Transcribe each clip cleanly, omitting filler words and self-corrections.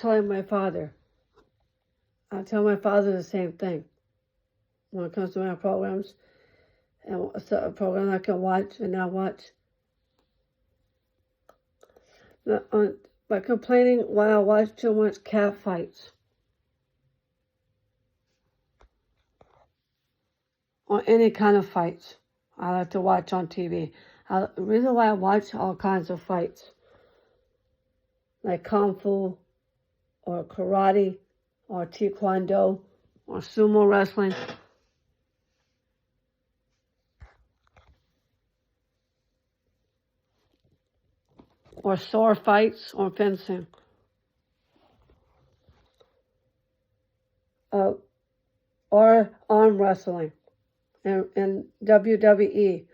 telling my father. I tell my father the same thing when it comes to my programs and a program I can watch and not watch. By complaining why I watch too much cat fights or any kind of fights I like to watch on TV. The reason why I watch all kinds of fights, like Kung Fu or karate or Taekwondo or sumo wrestling, or sword fights or fencing, or arm wrestling and WWE.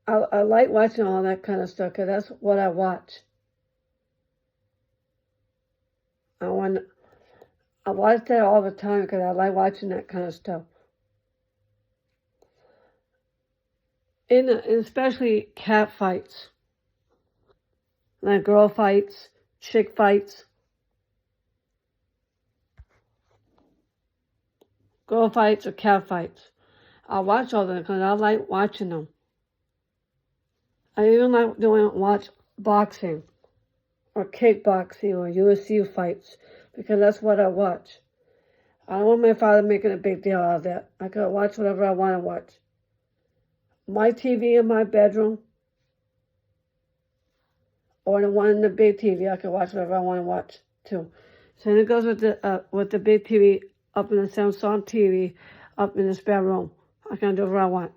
I like watching all that kind of stuff because that's what I watch. I watch that all the time because I like watching that kind of stuff. Especially cat fights, like girl fights, chick fights, girl fights or cat fights. I watch all them because I like watching them. I even like watch boxing or kickboxing or UFC fights because that's what I watch. I don't want my father making a big deal out of that. I can watch whatever I want to watch. My TV in my bedroom or the one in the big TV, I can watch whatever I want to watch too. So it goes with the big TV up in the Samsung TV up in the spare room. I can do whatever I want.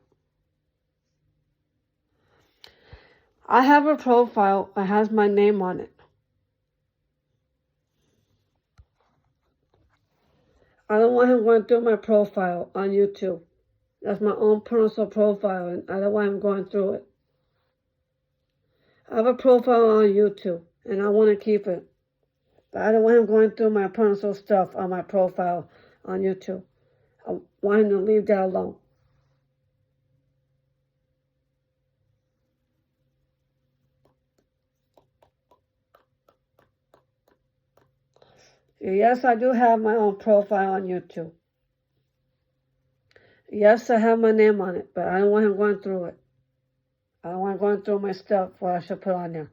I have a profile that has my name on it. I don't want him going through my profile on YouTube. That's my own personal profile, and I don't want him going through it. I have a profile on YouTube, and I want to keep it. But I don't want him going through my personal stuff on my profile on YouTube. I want him to leave that alone. Yes, I do have my own profile on YouTube. Yes, I have my name on it, but I don't want him going through it. I don't want him going through my stuff, what I should put on there.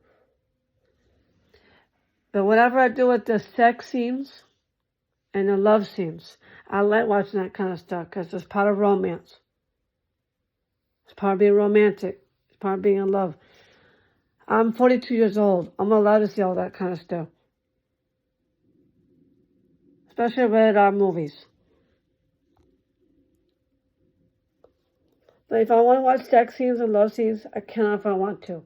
But whatever I do with the sex scenes and the love scenes, I like watching that kind of stuff because it's part of romance. It's part of being romantic. It's part of being in love. I'm 42 years old. I'm allowed to see all that kind of stuff. Especially rated R movies. But if I want to watch sex scenes and love scenes, I can if I want to.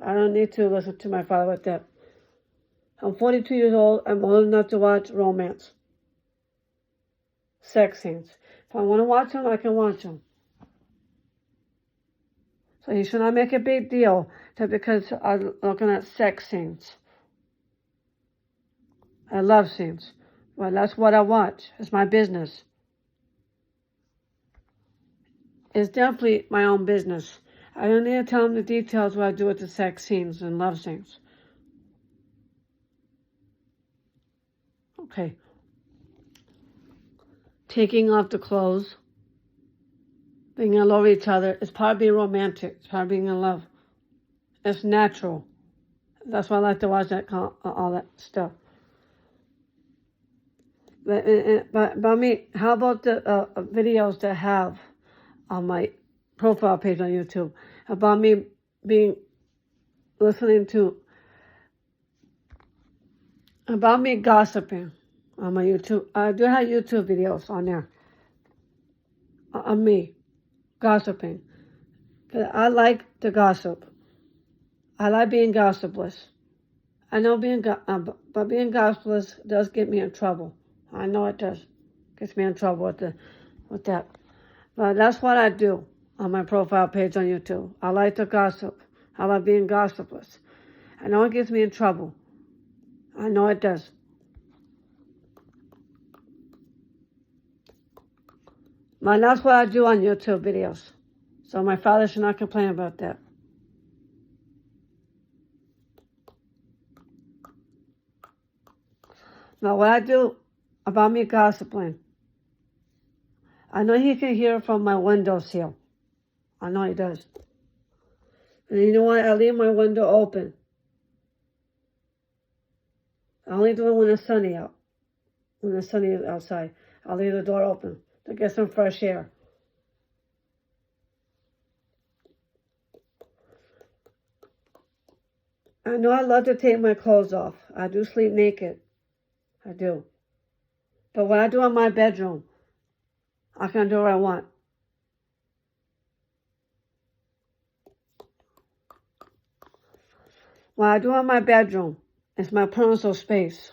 I don't need to listen to my father with that. I'm 42 years old. I'm old enough to watch romance. Sex scenes. If I want to watch them, I can watch them. So you should not make a big deal that because I'm looking at sex scenes. I love scenes. Well, that's what I watch. It's my business. It's definitely my own business. I don't need to tell them the details what I do with the sex scenes and love scenes. Okay. Taking off the clothes, being in love with each other, it's part of being romantic. It's part of being in love. It's natural. That's why I like to watch all that stuff. But I mean, how about the videos that I have on my profile page on YouTube about me about me gossiping on my YouTube. I do have YouTube videos on there on me gossiping. I like to gossip. I like being gossipless. I know but being gossipless does get me in trouble. I know it does. Gets me in trouble with that. But that's what I do on my profile page on YouTube. I like to gossip. I like being gossipless. I know it gets me in trouble. I know it does. But that's what I do on YouTube videos. So my father should not complain about that. Now, what I do about me gossiping, I know he can hear from my windowsill. I know he does. And you know what? I leave my window open. I only do it when it's sunny out. When it's sunny outside, I'll leave the door open to get some fresh air. I know I love to take my clothes off. I do sleep naked. I do. But what I do in my bedroom, I can do what I want. What I do in my bedroom is my personal space.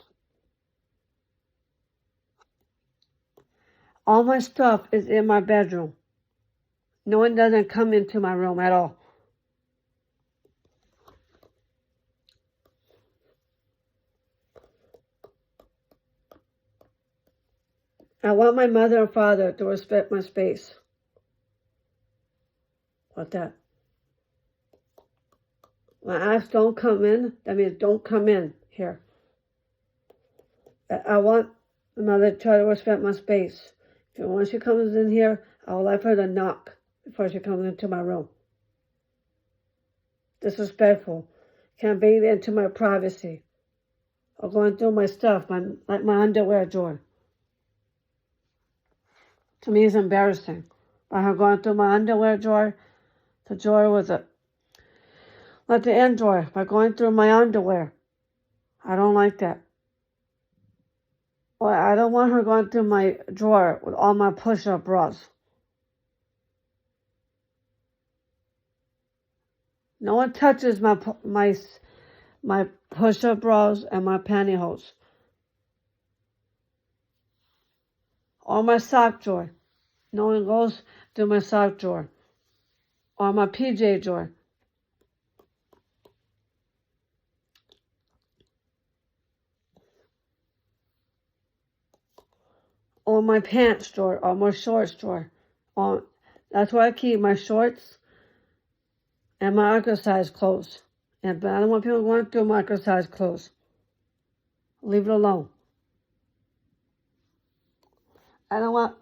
All my stuff is in my bedroom. No one doesn't come into my room at all. I want my mother and father to respect my space. What that? When I ask don't come in, that means don't come in here. I want my mother to try to respect my space. When she comes in here, I would like her to knock before she comes into my room. Disrespectful. Can't be into my privacy. Or going through my stuff, like my underwear drawer. To me, it's embarrassing. By her going through my underwear drawer, the drawer with it. Like the end drawer, by going through my underwear. I don't like that. Or I don't want her going through my drawer with all my push-up bras. No one touches my push-up bras and my pantyhose. Or my sock drawer. No one goes to my sock drawer. Or my PJ drawer. Or my pants drawer. Or my shorts drawer. That's where I keep my shorts and my exercise clothes. But I don't want people going through my exercise clothes. Leave it alone. I know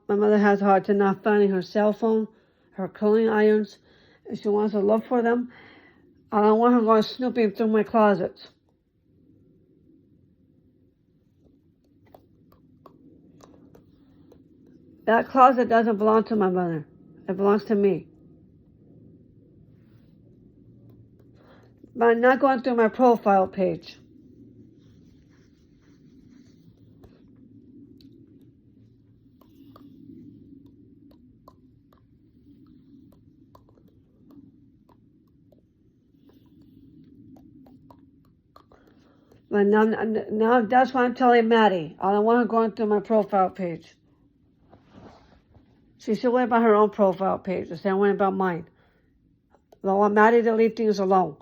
my mother has a hard time not finding her cell phone, her curling irons, and she wants to look for them. I don't want her going snooping through my closets. That closet doesn't belong to my mother. It belongs to me. But I'm not going through my profile page. But now that's why I'm telling Maddie. I don't want her going through my profile page. She should worry about her own profile page instead of worrying about mine. I want Maddie to leave things alone.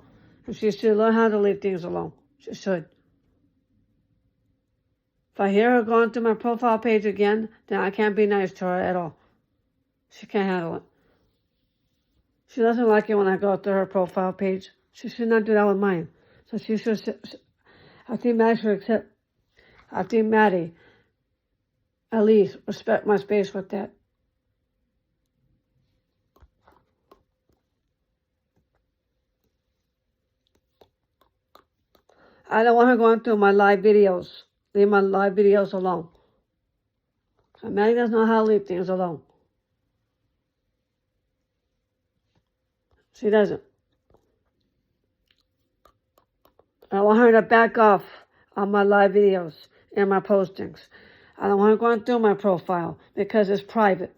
And she should learn how to leave things alone. She should. If I hear her going through my profile page again, then I can't be nice to her at all. She can't handle it. She doesn't like it when I go through her profile page. She should not do that with mine. So she should, I think Maddie at least respect my space with that. I don't want her going through my live videos. Leave my live videos alone. So Maddie doesn't know how to leave things alone. She doesn't. I want her to back off on my live videos and my postings. I don't want her going through my profile because it's private.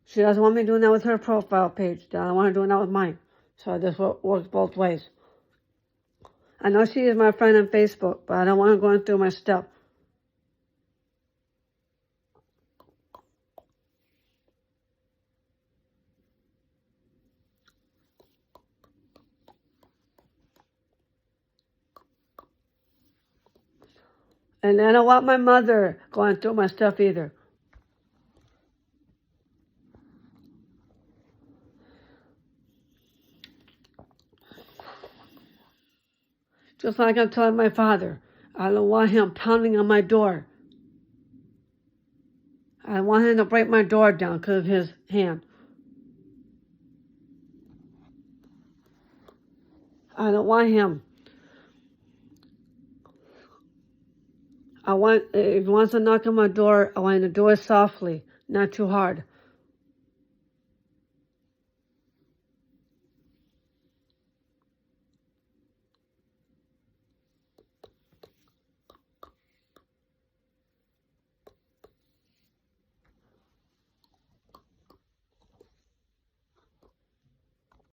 She doesn't want me doing that with her profile page. I don't want her doing that with mine. So this works both ways. I know she is my friend on Facebook, but I don't want her going through my stuff. And I don't want my mother going through my stuff either. Just like I'm telling my father, I don't want him pounding on my door. I want him to break my door down because of his hand. I don't want him. If he wants to knock on my door, I want him to do it softly, not too hard.